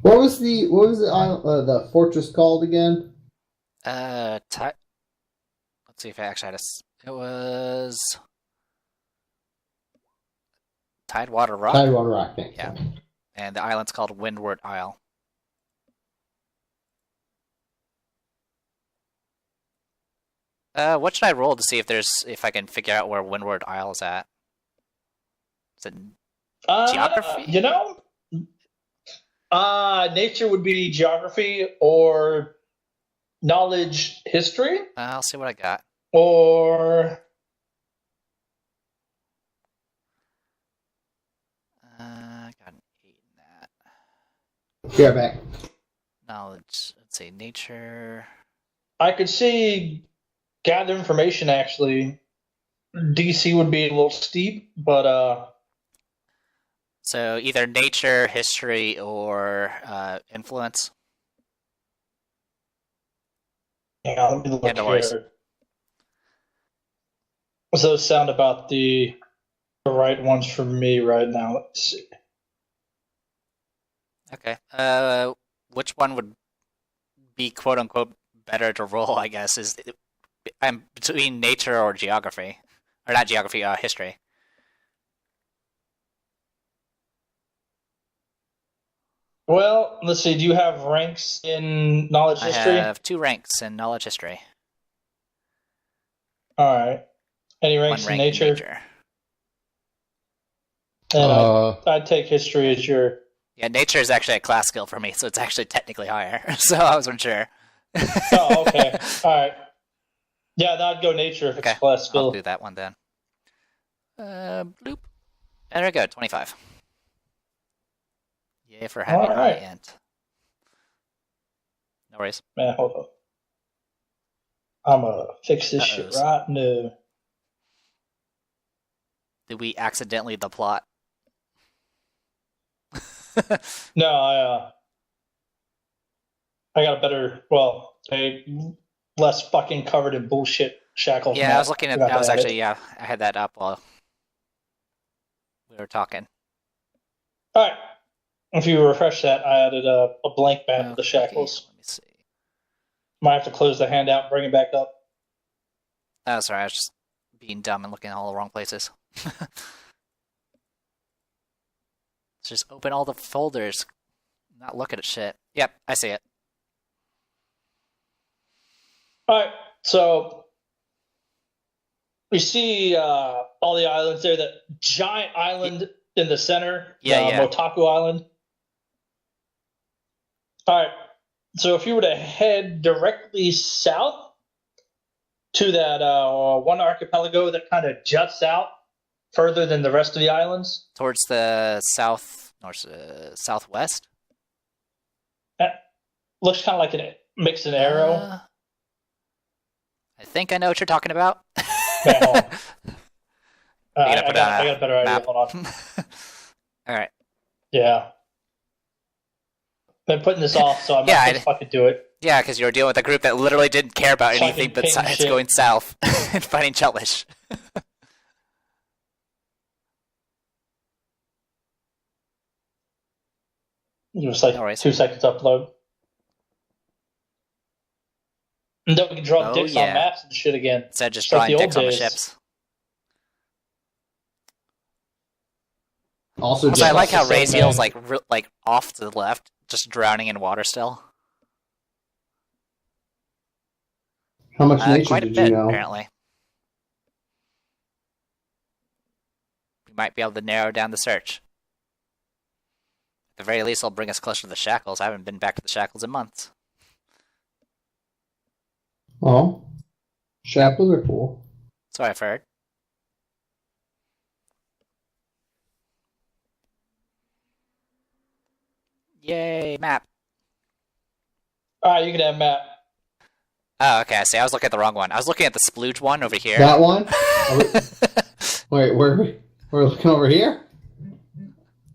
the fortress called again? Let's see if I actually had it was Tidewater Rock? Tidewater Rock, thanks. Yeah. And the island's called Windward Isle. What should I roll to see if I can figure out where Windward Isle is at? Is it You geography? know, nature would be geography or knowledge history I'll see what I got. or I got an 8 in that. Be right back. Knowledge. Let's see, nature. I could see gather information actually. DC would be a little steep, but So either nature, history, or influence. hang on, let me Yeah, look no worries. here. So those sound about the right ones for me right now. Let's see. Okay. Which one would be quote unquote better to roll? I guess I'm between nature or geography, or not geography. History. Well, let's see. Do you have ranks in knowledge I history? have 2 ranks in knowledge history, All right. Any 1 ranks in rank in nature? nature. And Uh, I'd take history as your. Yeah, nature is actually a class skill for me, so it's actually technically higher. So I wasn't sure. Oh, okay. All right. Yeah, that'd go nature if it's Okay, class I'll skill. do that one then. Bloop. There we go, 25. Yay for having All high right. int. No worries. Man, hold on. I'm gonna fix this shit Uh-ohs. right now. Did we accidentally the plot? No, I got a better, well, a less fucking covered in bullshit Shackles Yeah, I was map. looking at. Forgot I was to add actually, it. yeah, I had that up while we were talking. All right. If you refresh that, I added a blank map of the Okay, Shackles. let me see. Might have to close the handout and bring it back up. Oh, sorry, I was just being dumb and looking in all the wrong places. Let's just open all the folders, not looking at shit. Yep, I see it. All right. So we see all the islands there. That giant island in the center, Yeah, the yeah. Motaku Island. All right. So if you were to head directly south to that one archipelago that kind of juts out further than the rest of the islands, Towards the southwest. that looks kind of like a mix an arrow. I think I know what you're talking about. Man, hold on. You I got a better idea. map. Hold on. All right. Yeah. Been putting this off, so I might Yeah, just fucking do it. Yeah, because you were dealing with a group that literally didn't care about Fucking anything ping besides shit. going south and fighting Chellish. Just like No worries. 2 seconds upload. And then we can draw Oh, dicks yeah. on maps and shit again. Instead of just It's like drawing the old dicks on the days. ships. also, Also, I like how the same Raziel's man. like off to the left, just drowning in water still. how much nature Quite a did bit, you know? apparently. We might be able to narrow down the search. At the very least, it'll bring us closer to the Shackles. I haven't been back to the Shackles in months. Oh, shackles are cool. So I've heard. Yay, map. Alright, you can have map. Oh, okay, I see. I was looking at the wrong one. I was looking at the splooge one over here. That one? Wait, we're looking over here?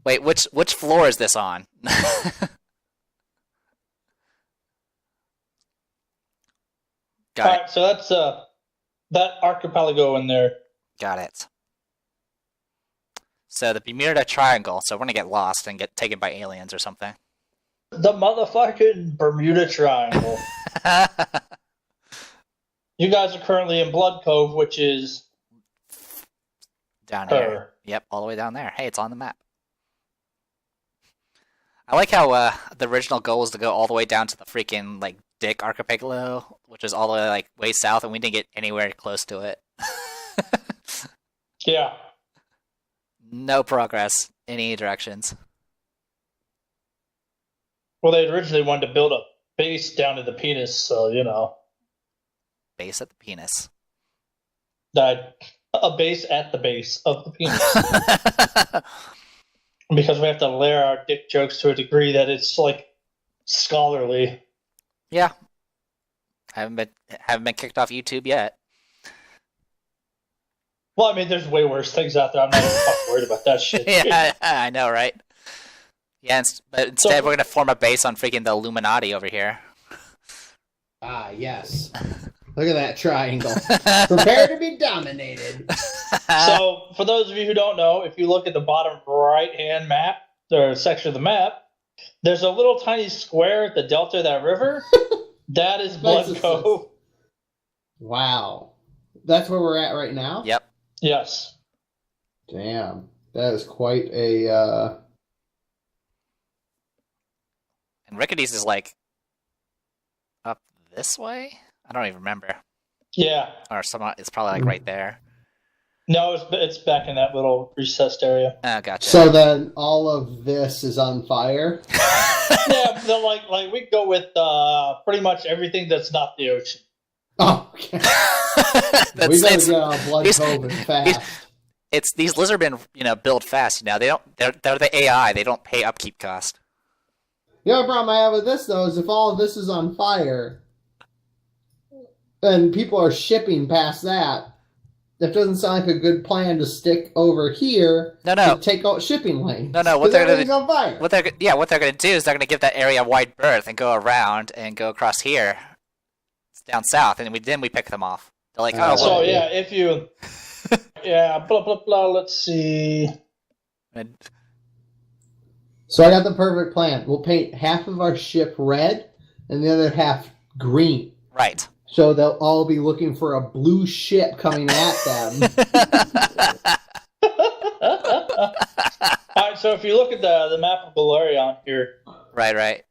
Wait, which floor is this on? Got it. Alright, so that's that archipelago in there. Got it. So the Bermuda Triangle. So we're gonna get lost and get taken by aliens or something. The motherfucking Bermuda Triangle. You guys are currently in Blood Cove, which is Down here. Yep, all the way down there. Hey, it's on the map. I like how the original goal was to go all the way down to the freaking like Dick Archipelago, which is all the way like way south, and we didn't get anywhere close to it. Yeah. No progress in any directions. Well, they originally wanted to build a base down to the penis, so you know. Base at the penis. A base at the base of the penis. Because we have to layer our dick jokes to a degree that it's like scholarly. Yeah. Haven't been kicked off YouTube yet. Well, I mean, there's way worse things out there. I'm not even fucking worried about that shit. Yeah, I know, right? Yeah, but instead we're gonna form a base on freaking the Illuminati over here. Ah, yes. Look at that triangle. Prepare to be dominated. So, for those of you who don't know, if you look at the bottom right-hand map, or section of the map, there's a little tiny square at the delta of that river. That is Blood Cove. Wow. That's where we're at right now? Yep. Yes. Damn. That is quite a... And Rickety's is like up this way? I don't even remember. Yeah. Or it's probably like right there. No, it's back in that little recessed area. Oh, gotcha. So then all of this is on fire? Yeah, like we go with pretty much everything that's not the ocean. Oh, okay. We better get on Blood Cove and fast. It's these lizardmen, build fast. They're the AI. They don't pay upkeep cost. The other problem I have with this though is if all of this is on fire, and people are shipping past that doesn't sound like a good plan to stick over here. No. To take out shipping lanes. No. What they're on fire. What they're gonna do is they're gonna give that area a wide berth and go around and go across here, down south, and then we pick them off. They're like, oh, So well. yeah, if you, blah blah blah. Let's see. So I got the perfect plan. We'll paint half of our ship red and the other half green. Right. So they'll all be looking for a blue ship coming at them. Alright, so if you look at the map of Valerion here, Right.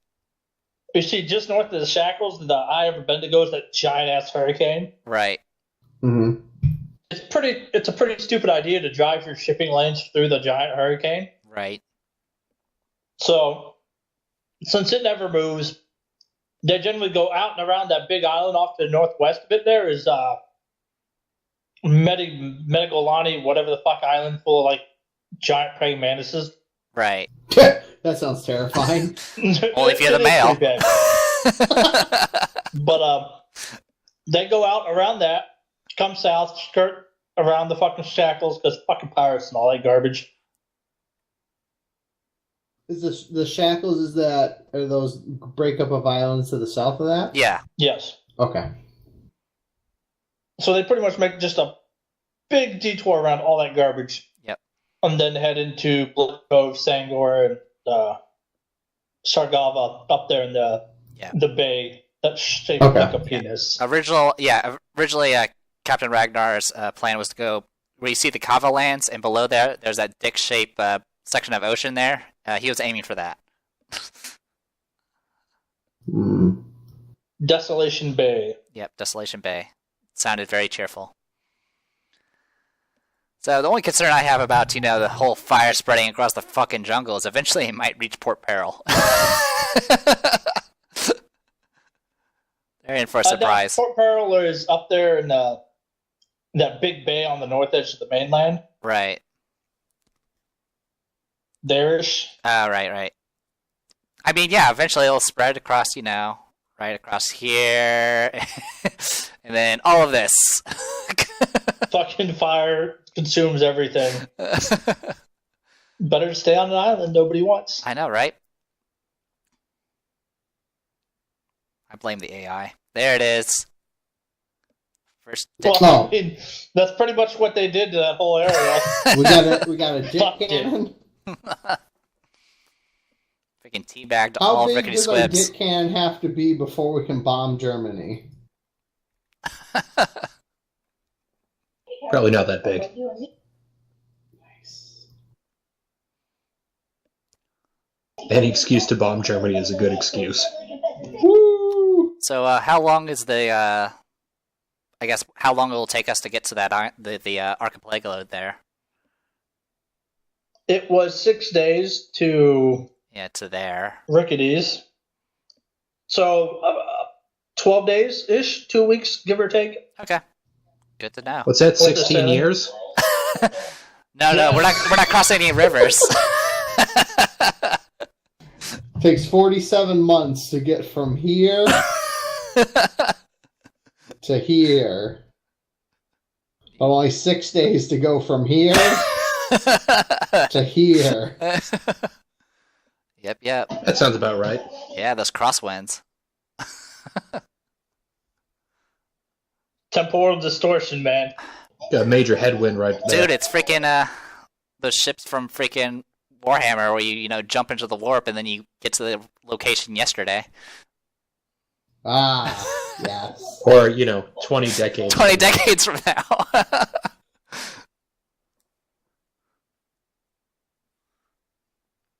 you see just north of the Shackles, the Eye of Bendigo is that giant-ass hurricane. Right. Mm-hmm. It's a pretty stupid idea to drive your shipping lanes through the giant hurricane. Right. So, since it never moves, they generally go out and around that big island off to the northwest of it. There is Medigolani, whatever the fuck island, full of like giant praying mantises. Right. That sounds terrifying. Only if you're the male. But they go out around that, come south, skirt around the fucking Shackles because fucking pirates and all that garbage. Is the Shackles, are those breakup of islands to the south of that? Yeah. Yes. Okay. So they pretty much make just a big detour around all that garbage. Yep. And then head into Blood Cove, Sangor, and Sargava up there in the bay that's shaped like a penis. Originally, Captain Ragnar's plan was to go where you see the Kava lands, and below there's that dick-shaped section of ocean there. He was aiming for that. Desolation Bay. Yep, Desolation Bay. Sounded very cheerful. So the only concern I have about, the whole fire spreading across the fucking jungle is eventually it might reach Port Peril. They're in for a surprise. Port Peril is up there in that big bay on the north edge of the mainland. Right. There-ish. Oh, right. I mean, yeah, eventually it'll spread across, right across here. And then all of this. Fucking fire consumes everything. Better to stay on an island nobody wants. I know, right? I blame the AI. There it is. First. Well, I mean, that's pretty much what they did to that whole area. We got a dick cannon. Freaking teabagged How all big rickety does our squibs. dick can have to be before we can bomb Germany? Probably not that big. Nice. Any excuse to bomb Germany is a good excuse. Woo! So, how long is the, I guess, how long it will take us to get to that, the archipelago there? It was 6 days to Yeah, to there. Rickety's. So 12 days ish, 2 weeks, give or take. Okay. Good to know. What's that, With the 16 sailing? years? No, Yeah. we're not crossing any rivers. Takes 47 months to get from here to here. But only 6 days to go from here to here. Yep. That sounds about right. Yeah, those crosswinds. Temporal distortion, man. Got a major headwind right there. Dude, it's freaking those ships from freaking Warhammer where you jump into the warp and then you get to the location yesterday. Ah, yes. Or, 20 decades. 20 decades from now.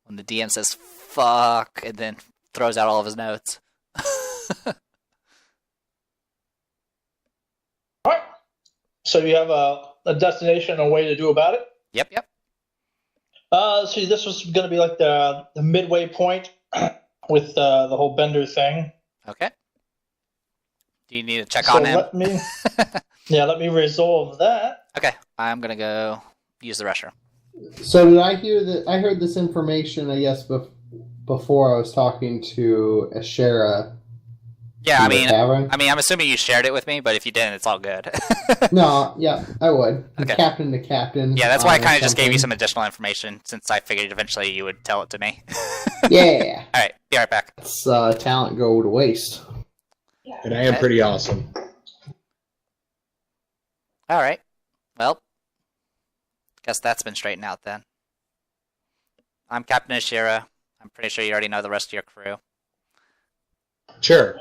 When the DM says fuck and then throws out all of his notes. All right. So you have a destination and a way to do about it. Yep. See, this was going to be like the midway point with the whole Bender thing. Okay. Do you need to check So on him? let me resolve that. Okay, I'm gonna go use the restroom. So did I hear that? I heard this information, I guess, before I was talking to Ashera. Yeah, in the tavern? I'm assuming you shared it with me, but if you didn't, it's all good. No, yeah, I would. Okay. Captain to captain. Yeah, that's why I or kind of just gave you something. some additional information, since I figured eventually you would tell it to me. Yeah. All right, be right back. It's talent go to waste. And I am pretty awesome. All right. Well, guess that's been straightened out then. I'm Captain Ashira. I'm pretty sure you already know the rest of your crew. Sure.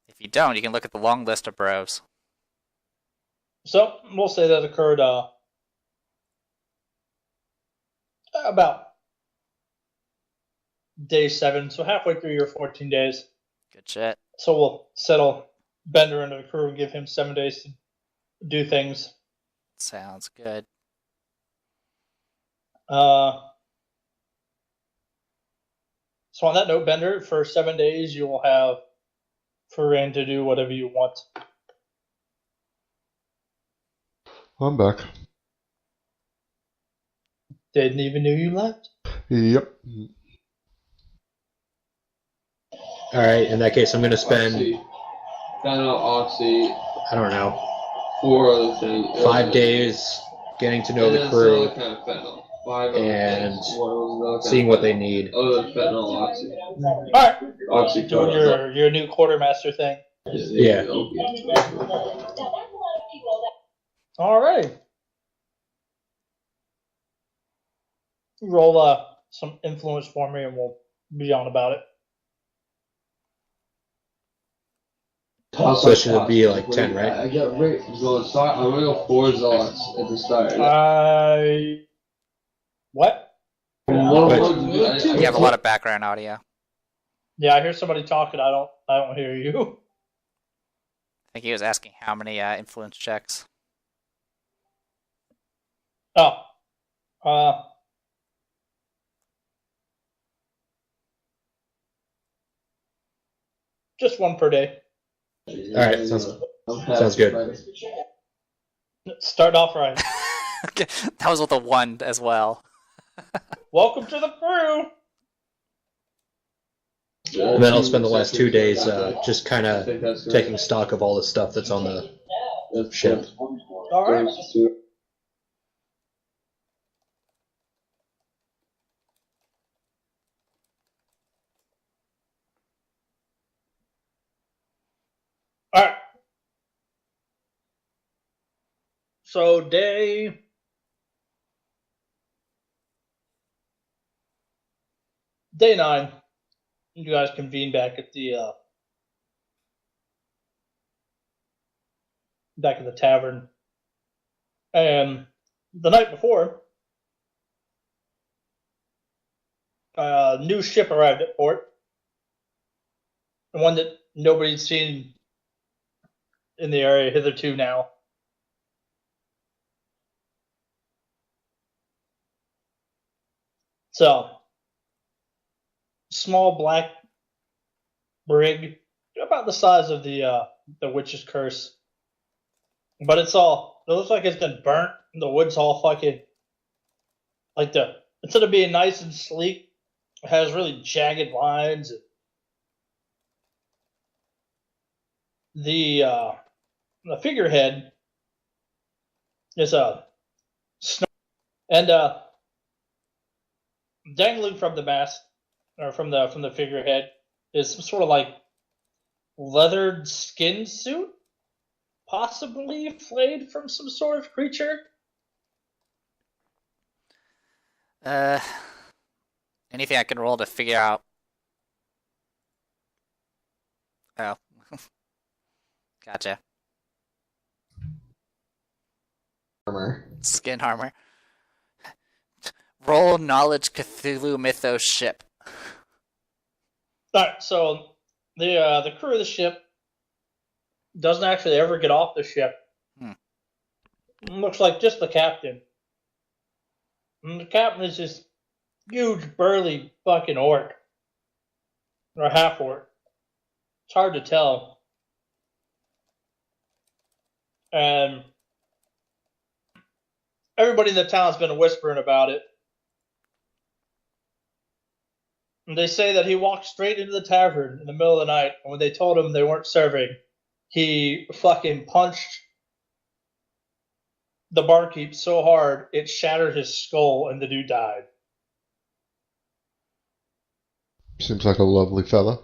If you don't, you can look at the long list of bros. So we'll say that occurred about day 7, so halfway through your 14 days. Good shit. So we'll settle Bender into the crew and give him 7 days to do things. Sounds good. So on that note, Bender, for 7 days you will have free reign to do whatever you want. I'm back. Didn't even know you left. Yep. Alright, in that case, I'm going to spend, Oxy. Fennel, Oxy, I don't know, 4 other things. 5 days getting to know and the then crew, some other kind of fentanyl. 5 other and things. What was the other seeing kind what of they need. fentanyl? Other than fentanyl, Oxy. Alright. Oxy Doing your new quartermaster thing. Yeah. Alright. Roll some influence for me and we'll be on about it. So it should be like 10, right? I got Rick. So start. I'm gonna go 4 Zealots at the start. What? You have a lot of background audio. Yeah, I hear somebody talking. I don't hear you. I think he was asking how many influence checks. Oh. Just 1 per day. Alright, sounds good. Start off right. That was with a 1 as well. Welcome to the crew. And then I'll spend the last 2 days just kind of taking stock of all the stuff that's on the ship. All right. All right. So day Day 9, you guys convene back at the tavern, and the night before, a new ship arrived at port, the one that nobody's seen in the area hitherto now. So, small black brig, about the size of the Witch's Curse, but it looks like it's been burnt. And the wood's all fucking like instead of being nice and sleek, it has really jagged lines. The figurehead is a and dangling from the mast or from the figurehead is some sort of like leathered skin suit, possibly flayed from some sort of creature. Anything I can roll to figure out? Oh, gotcha. Armor. Skin armor. Roll knowledge Cthulhu Mythos ship. Alright, so the crew of the ship doesn't actually ever get off the ship. Looks like just the captain. And the captain is this huge, burly fucking orc. Or half orc. It's hard to tell. And everybody in the town's been whispering about it. And they say that he walked straight into the tavern in the middle of the night, and when they told him they weren't serving, he fucking punched the barkeep so hard it shattered his skull, and the dude died. Seems like a lovely fella.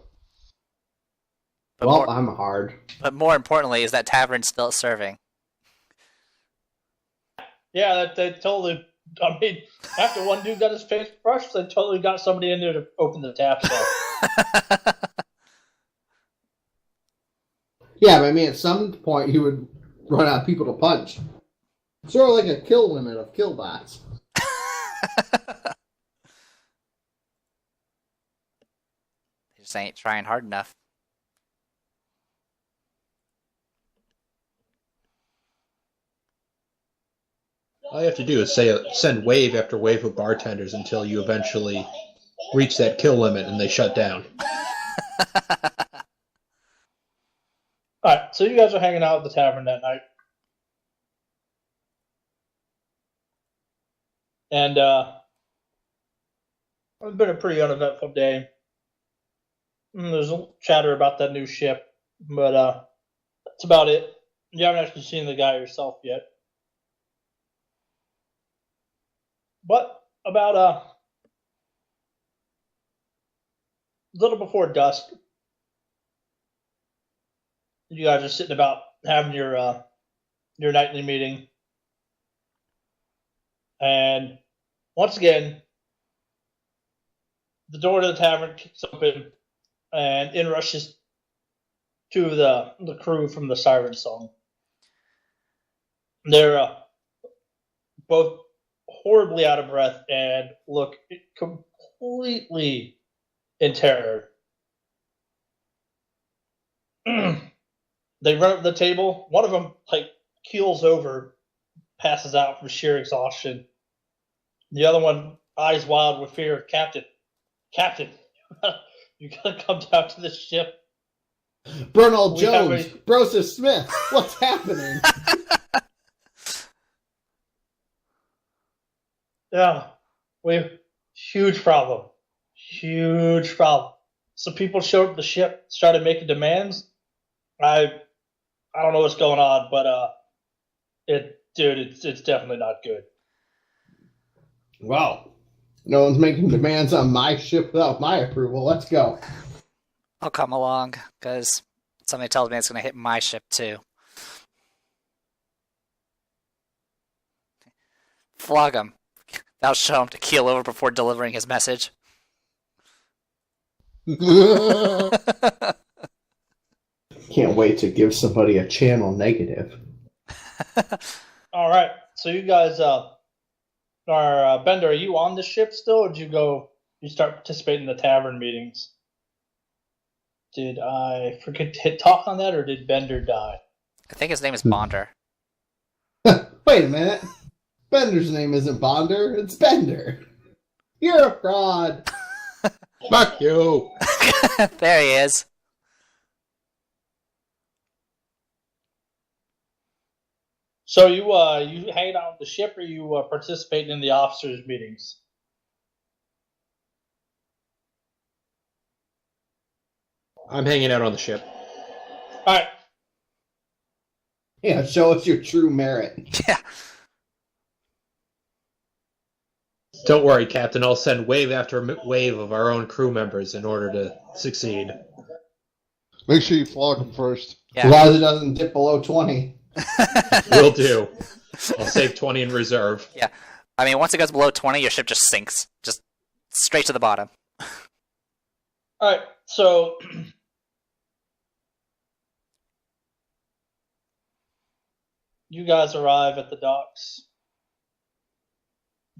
But Well, more, I'm hard. but more importantly, is that tavern still serving? Yeah, they totally. I mean, after one dude got his face crushed, they totally got somebody in there to open the tap. So. Yeah, but I mean, at some point he would run out of people to punch. Sort of like a kill limit of killbots. They just ain't trying hard enough. All you have to do is send wave after wave of bartenders until you eventually reach that kill limit and they shut down. Alright, so you guys are hanging out at the tavern that night. And it's been a pretty uneventful day. There's a chatter about that new ship, but that's about it. You haven't actually seen the guy yourself yet. But about a little before dusk, you guys are sitting about having your nightly meeting, and once again, the door to the tavern kicks open, and in rushes two of the crew from the Siren Song. They're both horribly out of breath and look completely in terror. They run up to the table. One of them keels over, passes out from sheer exhaustion. The other one, eyes wild with fear. Captain, you gotta come down to this ship. Bernal Jones, Broseph Smith, what's happening? Yeah, we have huge problem. Huge problem. Some people showed up at the ship, started making demands. I don't know what's going on, but it's definitely not good. Well, no one's making demands on my ship without my approval. Let's go. I'll come along, because somebody tells me it's going to hit my ship, too. Flog him. That'll show him to keel over before delivering his message. Can't wait to give somebody a channel negative. All right. So you guys are Bender. Are you on the ship still, or did you go? You start participating in the tavern meetings? Did I forget to hit talk on that, or did Bender die? I think his name is Bonder. Wait a minute. Bender's name isn't Bonder, it's Bender. You're a fraud. Fuck you! There he is. So you hang out on the ship, or you participate in the officers' meetings? I'm hanging out on the ship. All right. Yeah, show us your true merit. Yeah. Don't worry, Captain. I'll send wave after wave of our own crew members in order to succeed. Make sure you flog him first. As Yeah. long as it doesn't dip below 20. Will do. I'll save 20 in reserve. Yeah. I mean, once it goes below 20, your ship just sinks. Just straight to the bottom. All right. So you guys arrive at the docks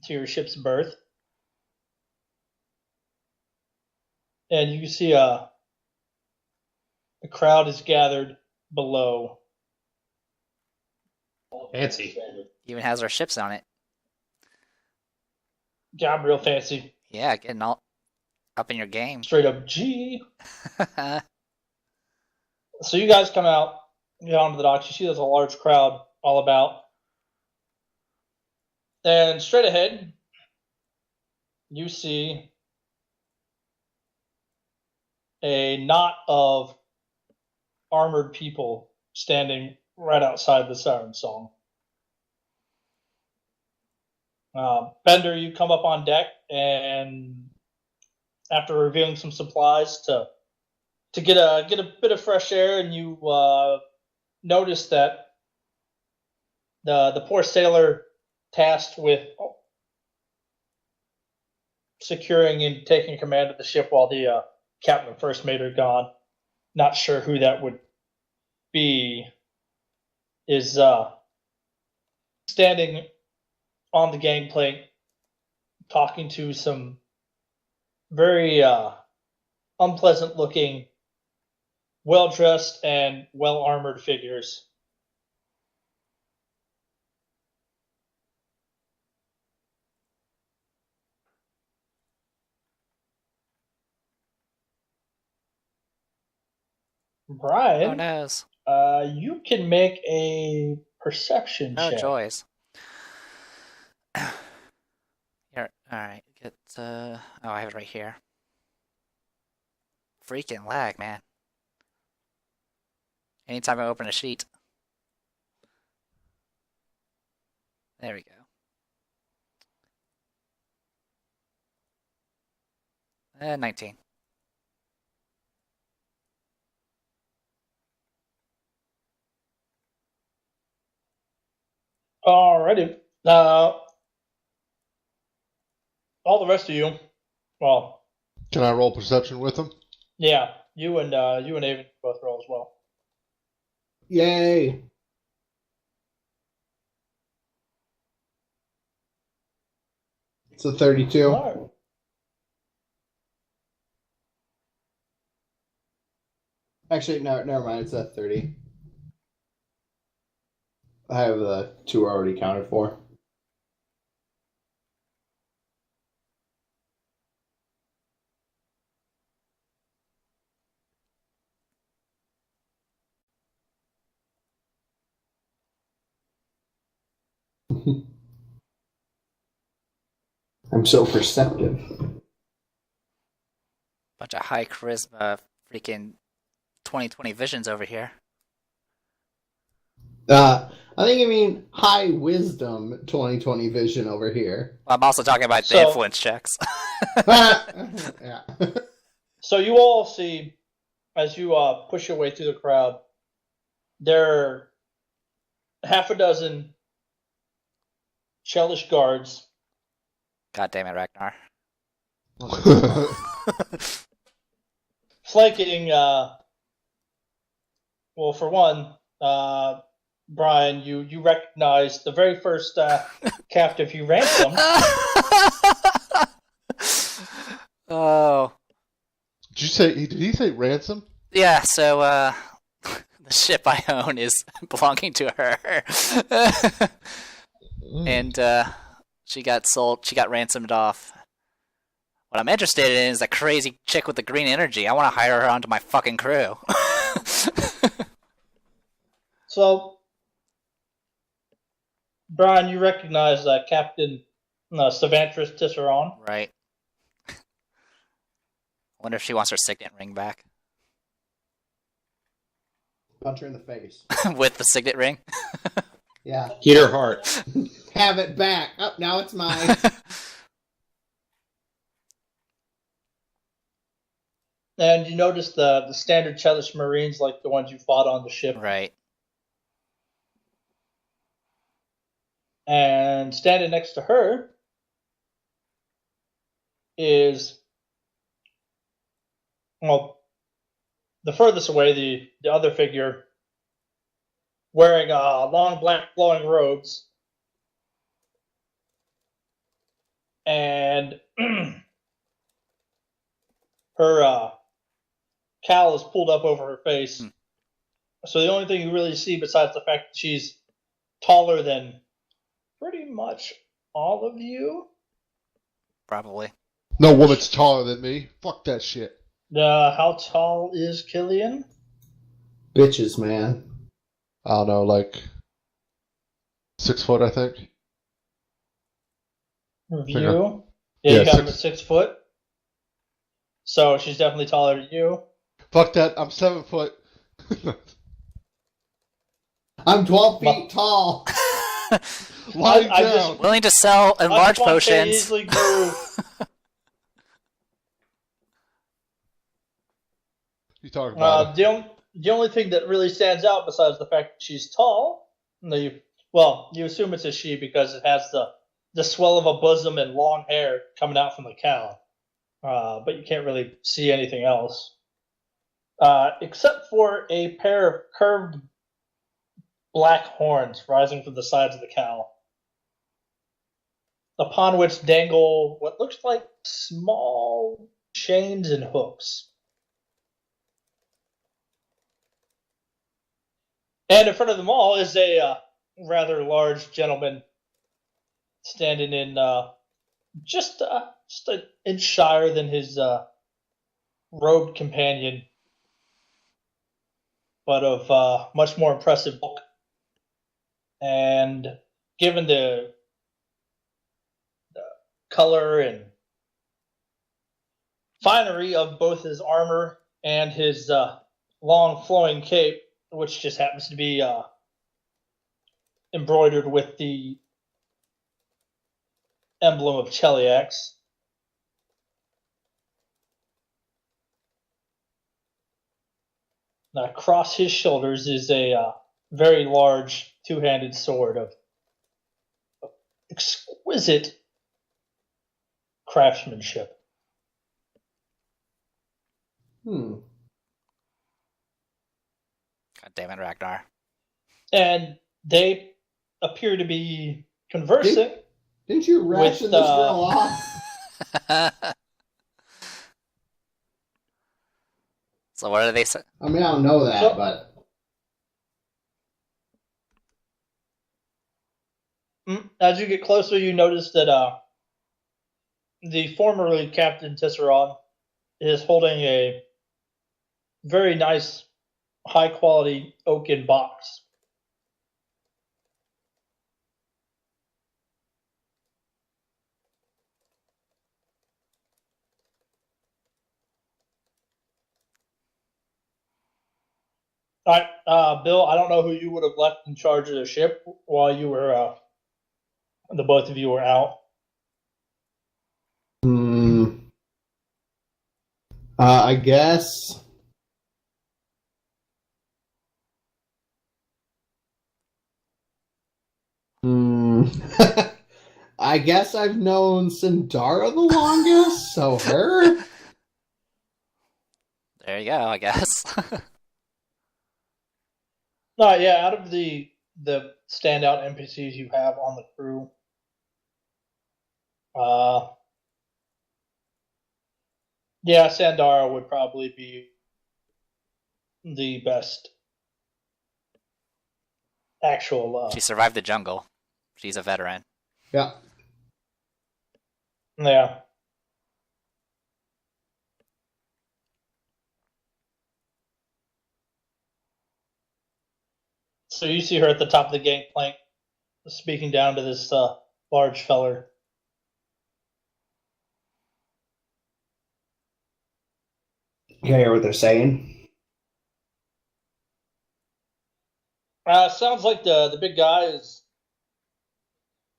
to your ship's berth, and you see a crowd is gathered below. Fancy. Even has our ships on it. Job real fancy. Yeah, getting all up in your game. Straight up G. So you guys come out, get onto the docks. You see there's a large crowd all about. And straight ahead, you see a knot of armored people standing right outside the siren song. Bender, you come up on deck, and after reviewing some supplies to get a bit of fresh air, and you notice that the poor sailor tasked with securing and taking command of the ship while the captain and first mate are gone, not sure who that would be, is standing on the gangplank talking to some very unpleasant looking, well dressed and well armored figures. Brian, Oh noes. you can make a perception Oh check. joys. Here, alright, get oh, I have it right here. Freaking lag, man. Anytime I open a sheet. There we go. 19. Alrighty. All the rest of you, well, Can I roll perception with him? yeah, you and Avon both roll as well. Yay. It's a 32. All right. Actually, no, never mind. It's a 30. I have the 2 already counted for. I'm so perceptive. Bunch of high charisma freaking 2020 visions over here. I think you mean high wisdom 2020 vision over here. I'm also talking about the So- influence checks. Yeah. So you all see, as you push your way through the crowd, there are half a dozen Chelish guards God damn it, Ragnar. flanking. Well, for one, Brian, you recognize the very first captive you ransomed. Oh. Did he say ransom? Yeah, so the ship I own is belonging to her. And she got sold, she got ransomed off. What I'm interested in is that crazy chick with the green energy. I want to hire her onto my fucking crew. So, Brian, you recognize Captain Savantris Tisserand. Right. Wonder if she wants her signet ring back. Punch her in the face. With the signet ring? Yeah. Hit her heart. Have it back. Oh, now it's mine. And you notice the standard Chelish Marines, like the ones you fought on the ship. Right. And standing next to her is, well, the furthest away, the other figure, wearing long black flowing robes. And her cowl is pulled up over her face. So the only thing you really see, besides the fact that she's taller than pretty much all of you. Probably. No woman's taller than me. Fuck that shit. How tall is Killian? Bitches, man. I don't know, like 6 foot, I think. Review. Yeah, you got him at 6. 6 foot. So she's definitely taller than you. Fuck that. I'm 7 foot. I'm 12 feet tall. Lying I down. just- Willing to sell enlarge potions. Easily grew. You talking about? The only thing that really stands out, besides the fact that she's tall, you assume it's a she because it has the swell of a bosom and long hair coming out from the cowl. But you can't really see anything else. Except for a pair of curved black horns rising from the sides of the cowl, upon which dangle what looks like small chains and hooks. And in front of them all is a rather large gentleman standing in just an inch shyer than his robed companion, but of much more impressive bulk. And given the color and finery of both his armor and his long flowing cape, which just happens to be embroidered with the emblem of Cheliax. Now, across his shoulders is a very large two-handed sword of exquisite craftsmanship. Hmm. God damn it, Ragnar. And they appear to be conversing. Didn't you ration this girl off? So what do they say? I mean, I don't know that, So- but As you get closer, you notice that the formerly Captain Tisserand is holding a very nice, high-quality oaken box. All right, Bill, I don't know who you would have left in charge of the ship while you were, the both of you were out. I guess. I guess I've known Sindara the longest, so her. There you go, I guess. No, yeah, out of the standout NPCs you have on the crew, yeah, Sandara would probably be the best actual. She survived the jungle. She's a veteran. Yeah. Yeah. So you see her at the top of the gangplank, speaking down to this large feller. You hear what they're saying? Sounds like the big guy is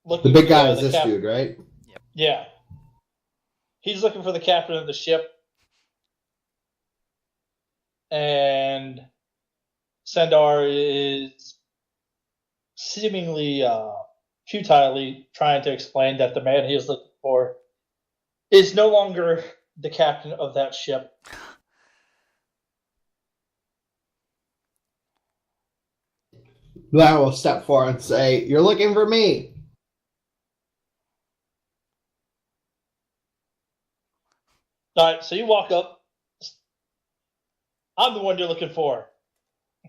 looking. The big guy for is this dude, right? Yeah. He's looking for the captain of the ship. And Sandar is seemingly futilely trying to explain that the man he is looking for is no longer the captain of that ship. Then I will step forward and say, "You're looking for me." Alright, so you walk up. I'm the one you're looking for.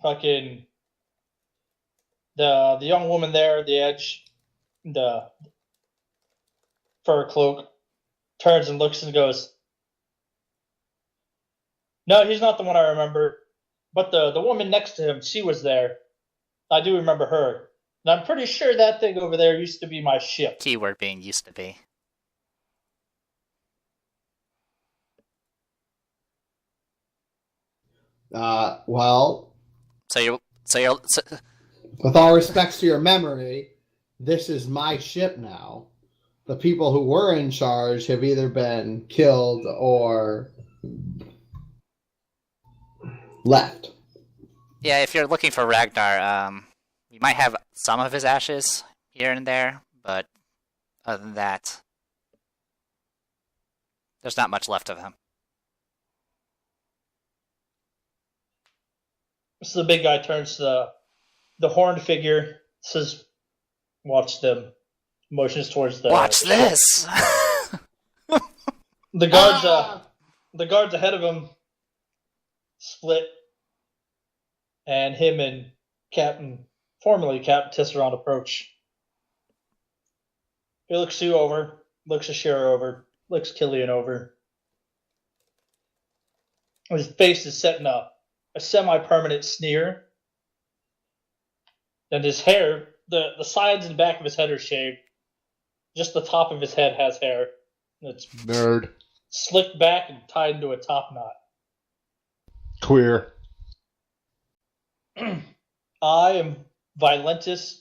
Fucking the young woman there, the edge, the fur cloak, turns and looks and goes, "No, he's not the one I remember. But the woman next to him, she was there. I do remember her. And I'm pretty sure that thing over there used to be my ship." Keyword being used to be. Well, So with all respects to your memory, this is my ship now. The people who were in charge have either been killed or left. yeah, if you're looking for Ragnar, you might have some of his ashes here and there, but other than that, there's not much left of him. So the big guy turns to the horned figure, says, "Watch them." Motions towards the Watch ship. this! The guards ahead of him split, and him and formerly Captain Tisserand approach. He looks you over, looks Ashira over, looks Killian over. His face is set in a semi-permanent sneer, and his hair, the sides and back of his head are shaved. Just the top of his head has hair. It's Nerd. slicked back and tied into a top knot. Queer. I am Violentus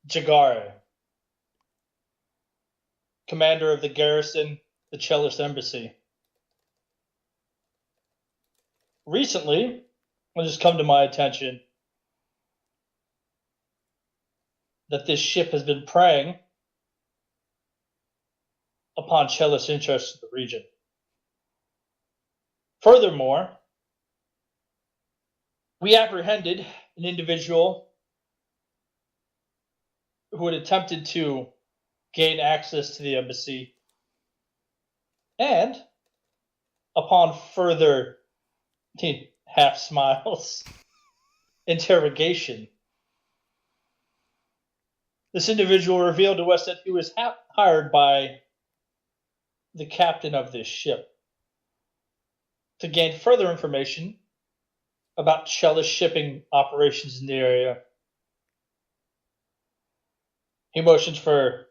Jagare, commander of the garrison, the Chelish Embassy. Recently, it has come to my attention that this ship has been preying upon Chelish interests in the region. Furthermore, we apprehended an individual who had attempted to gain access to the embassy, and upon further half smiles interrogation, this individual revealed to us that he was hired by the captain of this ship to gain further information about Chelish shipping operations in the area. He motions for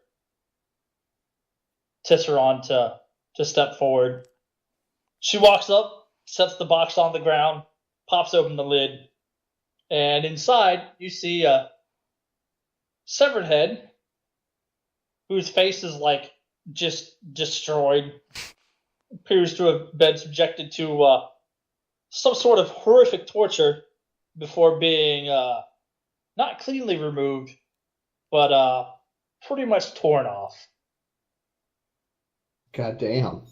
Tisserand to step forward. She walks up, sets the box on the ground, pops open the lid, and inside you see a severed head whose face is like just destroyed. Appears to have been subjected to some sort of horrific torture before being not cleanly removed, but pretty much torn off. God damn.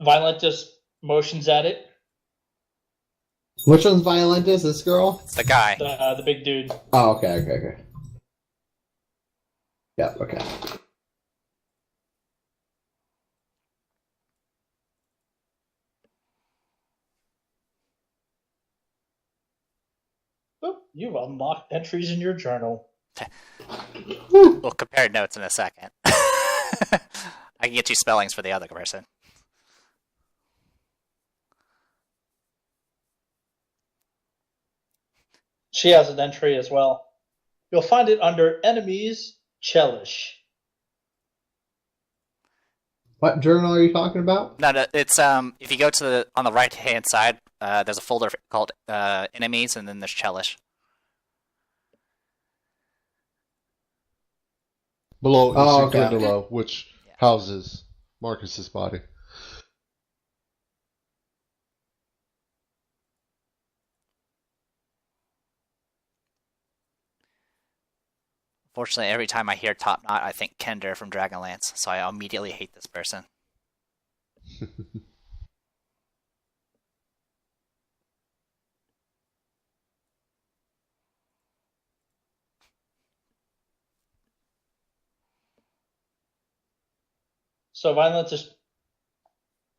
Violent just motions at it. Which one's Violentus? This girl? It's the guy. The big dude. Oh, okay. Yep, okay. Oh, you've unlocked entries in your journal. We'll compare notes in a second. I can get you spellings for the other person. She has an entry as well. You'll find it under Enemies Chelish. What journal are you talking about? No, it's if you go to on the right hand side, there's a folder called Enemies, and then there's Chelish. Below is Oh, your okay. Gundala, which houses Marcus's body. Fortunately, every time I hear Top Knot, I think Kender from Dragonlance, so I immediately hate this person. So Violent just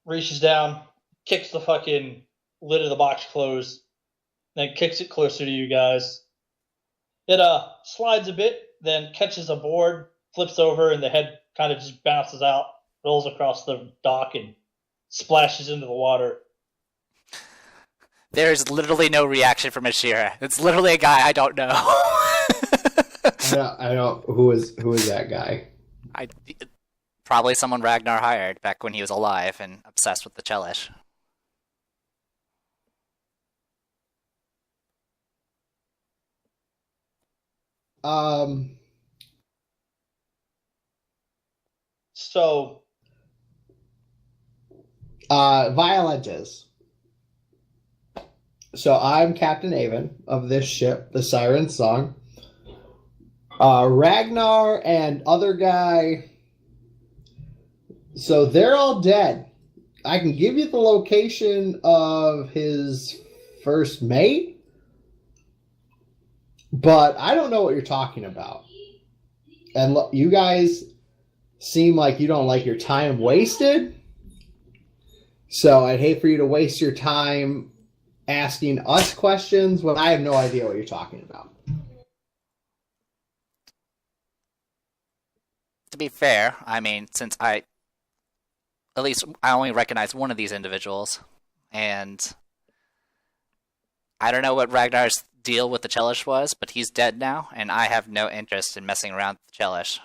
reaches down, kicks the fucking lid of the box closed, then kicks it closer to you guys. It slides a bit, then catches a board, flips over, and the head kind of just bounces out, rolls across the dock, and splashes into the water. There's literally no reaction from Ashira. It's literally a guy I don't know. I don't. Who is that guy? Probably someone Ragnar hired back when he was alive and obsessed with the Chelish. So, Violentus. So I'm Captain Avon of this ship, the Siren Song. Ragnar and other guy. So they're all dead. I can give you the location of his first mate, but I don't know what you're talking about. And look, you guys seem like you don't like your time wasted. So I'd hate for you to waste your time asking us questions when I have no idea what you're talking about. To be fair, I mean, since I only recognize one of these individuals, and I don't know what Ragnar's deal with the Chelish was, but he's dead now, and I have no interest in messing around with the Chelish.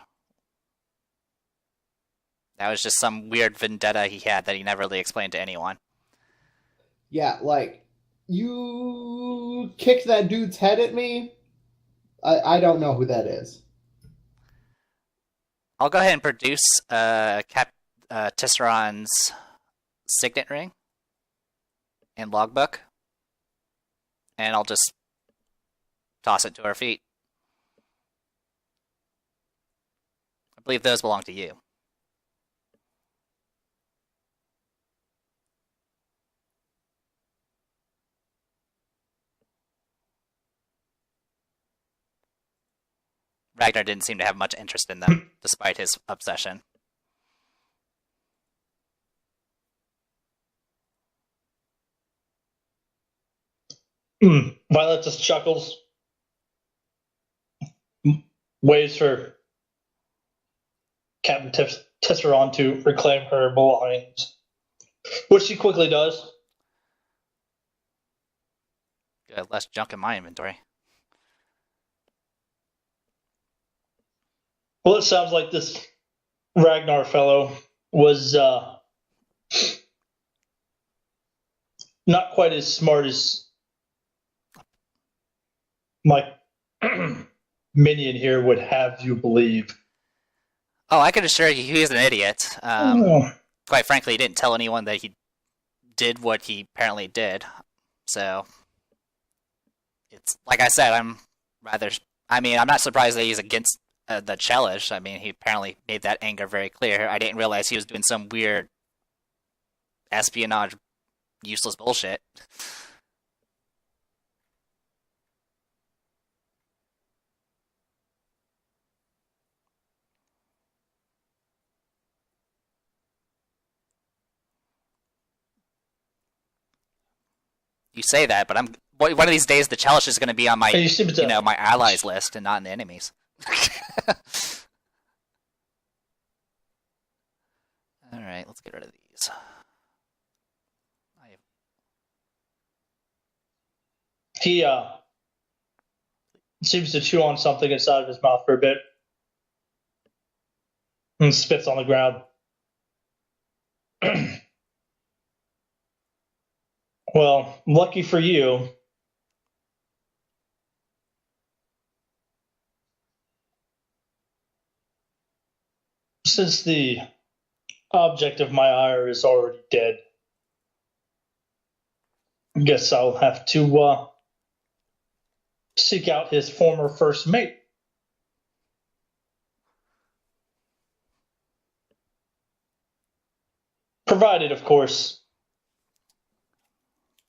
That was just some weird vendetta he had that he never really explained to anyone. Yeah, like, you kicked that dude's head at me? I don't know who that is. I'll go ahead and produce Tisseron's signet ring and logbook, and I'll just toss it to her feet. I believe those belong to you. Ragnar didn't seem to have much interest in them, despite his obsession. Violet just chuckles, waves for Captain Tisseron to reclaim her belongings, which she quickly does. Good, less junk in my inventory. Well, it sounds like this Ragnar fellow was not quite as smart as my minion here would have you believe. Oh, I can assure you he is an idiot. Quite frankly, he didn't tell anyone that he did what he apparently did. So, it's like I said, I'm not surprised that he's against the Chelish. I mean, he apparently made that anger very clear. I didn't realize he was doing some weird espionage, useless bullshit. You say that, but one of these days the chalice is going to be on my my allies list and not in the enemies. All right, let's get rid of these. He seems to chew on something inside of his mouth for a bit and spits on the ground. Well, lucky for you, since the object of my ire is already dead, I guess I'll have to seek out his former first mate. Provided, of course,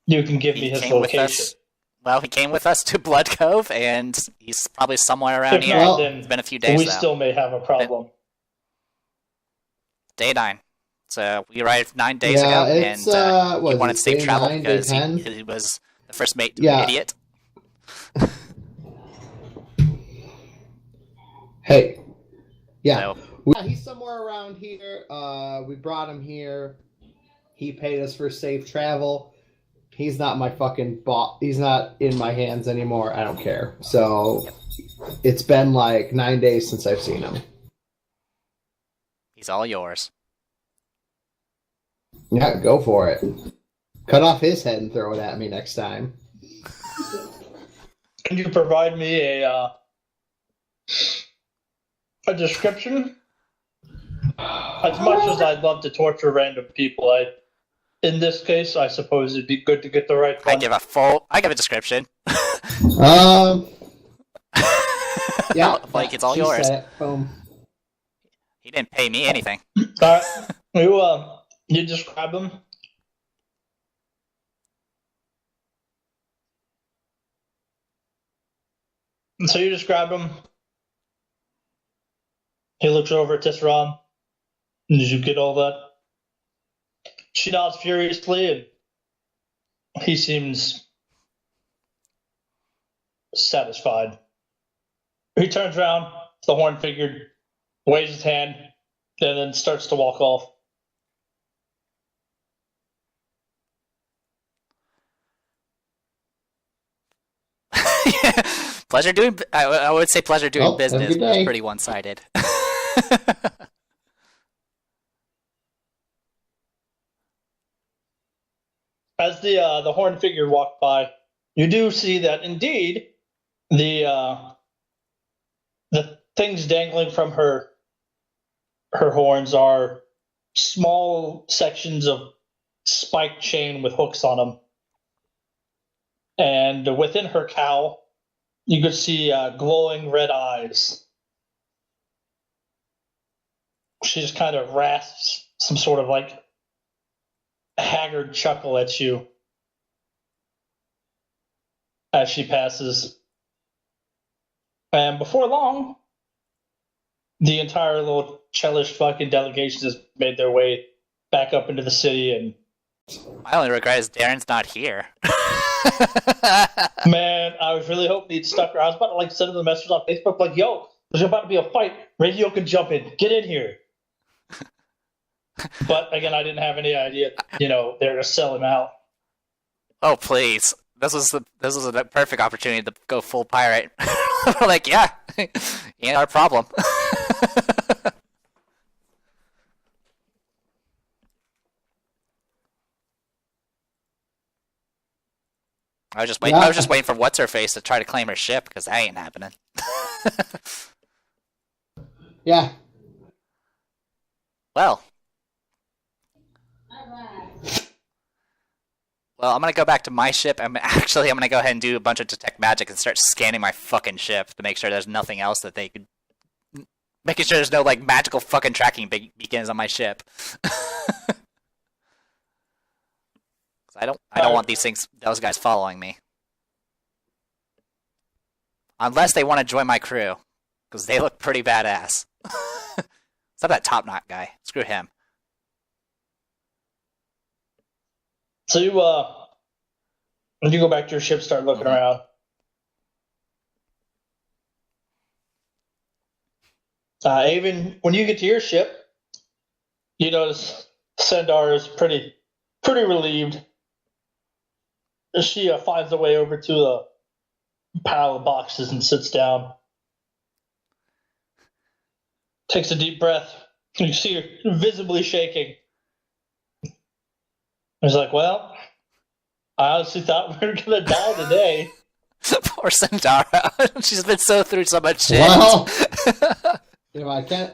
you can give me his location. Well, he came with us to Blood Cove, and he's probably somewhere around here. Not, then it's been a few days, we though. Still may have a problem. Day 9. So we arrived 9 days ago, and he wanted safe travel because he was the first mate to an idiot. Hey. Yeah. So, he's somewhere around here. We brought him here. He paid us for safe travel. He's not my fucking boss. He's not in my hands anymore. I don't care. So it's been like 9 days since I've seen him. He's all yours. Yeah, go for it. Cut off his head and throw it at me next time. Can you provide me a description? As much as I'd love to torture random people, in this case, I suppose it'd be good to get the right one. I give a description. Yeah, like it's all yours. Boom. He didn't pay me anything. You describe him. And so you describe him. He looks over at Tisserand. Did you get all that? She nods furiously, and he seems satisfied. He turns around, the horn figure, waves his hand, and then starts to walk off. Pleasure doing. I would say pleasure doing business, but it's pretty one-sided. As the horn figure walked by, you do see that indeed the things dangling from her horns are small sections of spiked chain with hooks on them, and within her cowl, you could see glowing red eyes. She just kind of rasps some sort of like haggard chuckle at you as she passes. And before long, the entire little Chelish fucking delegation has made their way back up into the city. And my only regret is Darren's not here. Man, I was really hoping he'd stuck around. I was about to send him the message on Facebook like, yo, there's about to be a fight. Radio can jump in. Get in here. But again, I didn't have any idea, they're going to sell him out. Oh, please. This was a perfect opportunity to go full pirate. We're like, yeah, ain't our problem. I was just waiting for what's her face to try to claim her ship because that ain't happening. Yeah. Well, I'm gonna go back to my ship. I'm gonna go ahead and do a bunch of detect magic and start scanning my fucking ship to make sure there's nothing else that they could. Making sure there's no magical fucking tracking beacons on my ship. 'Cause I don't want those guys following me. Unless they want to join my crew, because they look pretty badass. It's not that top knot guy. Screw him. So when you go back to your ship, start looking around. Avon, when you get to your ship, you notice Sendar is pretty relieved. She finds a way over to a pile of boxes and sits down. Takes a deep breath. You see her visibly shaking. He's like, well, I honestly thought we were going to die today. Poor Sandara. She's been through so much shit. Well, if I can't...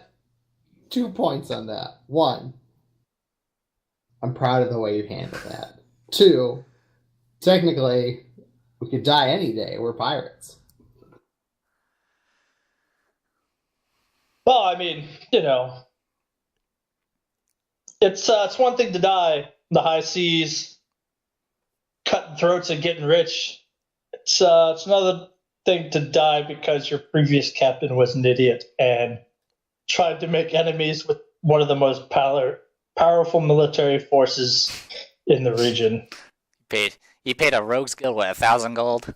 2 points on that. 1, I'm proud of the way you handled that. 2, technically, we could die any day. We're pirates. Well, I mean, it's one thing to die in the high seas, cutting throats and getting rich. It's another thing to die because your previous captain was an idiot and tried to make enemies with one of the most powerful military forces in the region. He paid a rogue's guild, 1,000 gold?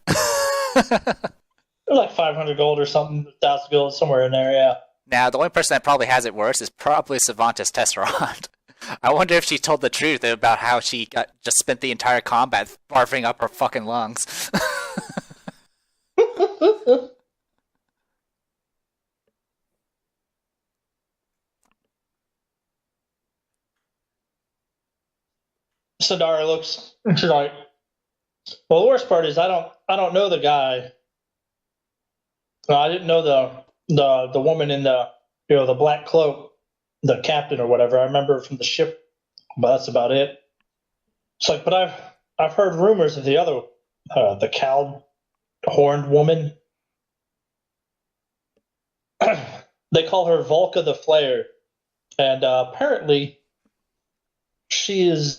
Like 500 gold or something, 1,000 gold, somewhere in there, yeah. Now, the only person that probably has it worse is probably Cervantes Tesserand. I wonder if she told the truth about how she just spent the entire combat barfing up her fucking lungs. Sadara looks, she's like, well, the worst part is I don't know the guy. I didn't know the woman in the the black cloak, the captain or whatever. I remember from the ship, but that's about it. It's like, but I've heard rumors of the other, the cow horned woman. They call her Volka the Flayer, and apparently she is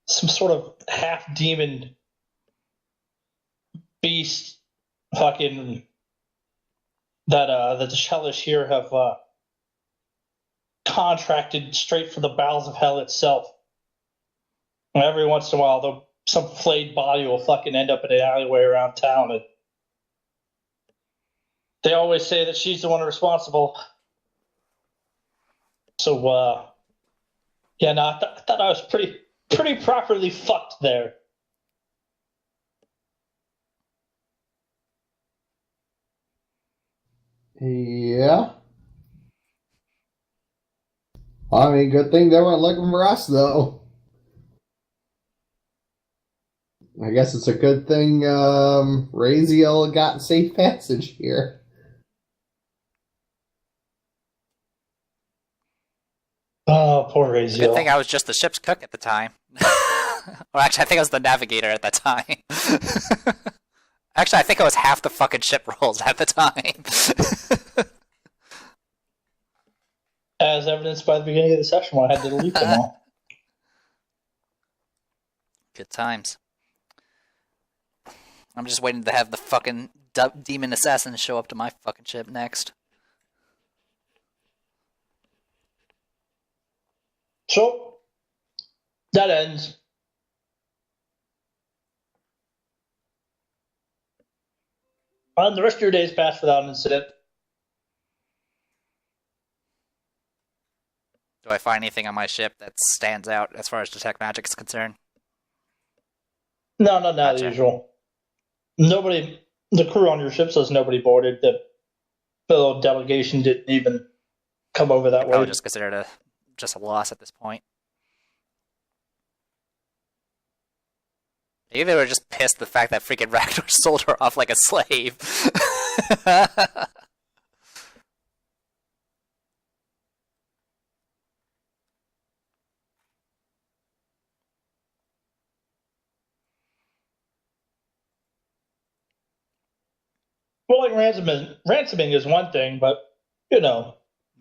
some sort of half demon beast, fucking that the Shelish here have contracted straight for the bowels of hell itself. And every once in a while, some flayed body will fucking end up in an alleyway around town. And they always say that she's the one responsible. So, yeah, no, I thought I was pretty properly fucked there. Yeah. I mean, good thing they weren't looking for us, though. I guess it's a good thing Raziel got safe passage here. Oh, poor Raziel. Good thing I was just the ship's cook at the time. Or actually, I think I was the navigator at that time. Actually, I think I was half the fucking ship rolls at the time. As evidenced by the beginning of the session when I had to delete them all. Good times. I'm just waiting to have the fucking demon assassin show up to my fucking ship next. So, that ends. And the rest of your days pass without an incident. Do I find anything on my ship that stands out as far as detect magic is concerned? No, not Gotcha. the usual. Nobody, the crew on your ship says nobody boarded. The fellow delegation didn't even come over that way. Probably just considered just a loss at this point. Maybe they were just pissed at the fact that freaking Ragnar sold her off like a slave. Well, like ransoming is one thing, but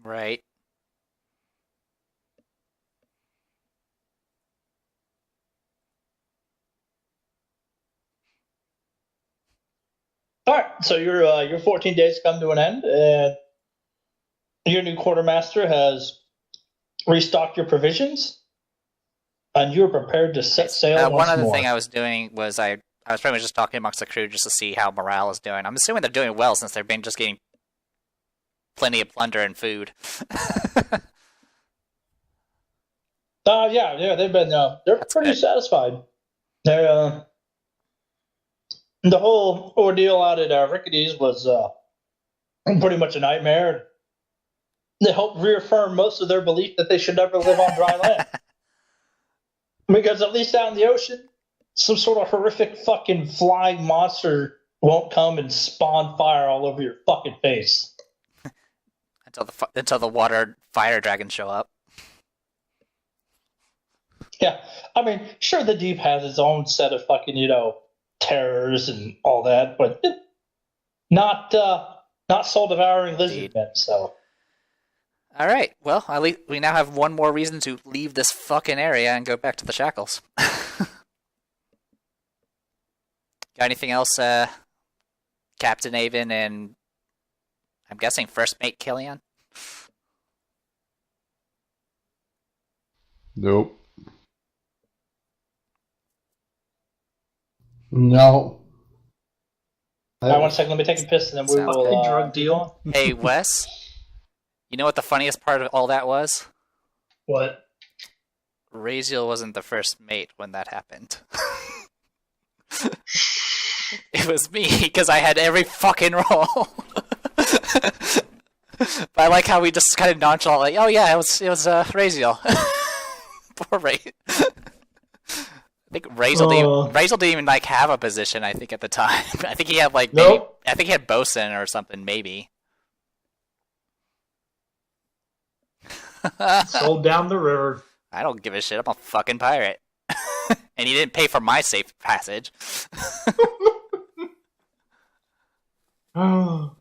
Right. All right, so your 14 days come to an end, and your new quartermaster has restocked your provisions, and you're prepared to set sail once one other more. thing I was doing was I was pretty much just talking amongst the crew just to see how morale is doing. I'm assuming they're doing well since they've been just getting plenty of plunder and food. Yeah, they've been they're That's pretty good. satisfied. They the whole ordeal out at Rickety's was pretty much a nightmare. They helped reaffirm most of their belief that they should never live on dry land. Because at least out in the ocean, some sort of horrific fucking flying monster won't come and spawn fire all over your fucking face. Until the water fire dragons show up. Yeah, I mean, sure, the deep has its own set of fucking, terrors and all that, but not soul-devouring lizard men, so... All right. Well, at least we now have one more reason to leave this fucking area and go back to the Shackles. Got anything else, Captain Avon and I'm guessing first mate Killian? Nope. No. All right, 1 second, let me take a piss and then we Sounds will... good. Drug deal. Hey, Wes, you know what the funniest part of all that was? What? Raziel wasn't the first mate when that happened. It was me, because I had every fucking roll. But I like how we just kind of nonchalant, like, oh yeah, it was Raziel. Poor Ray. I think Raziel didn't even like have a position. I think at the time, I think he had like maybe, Nope. I think he had bosun or something, maybe. Sold down the river. I don't give a shit. I'm a fucking pirate, and he didn't pay for my safe passage. Oh.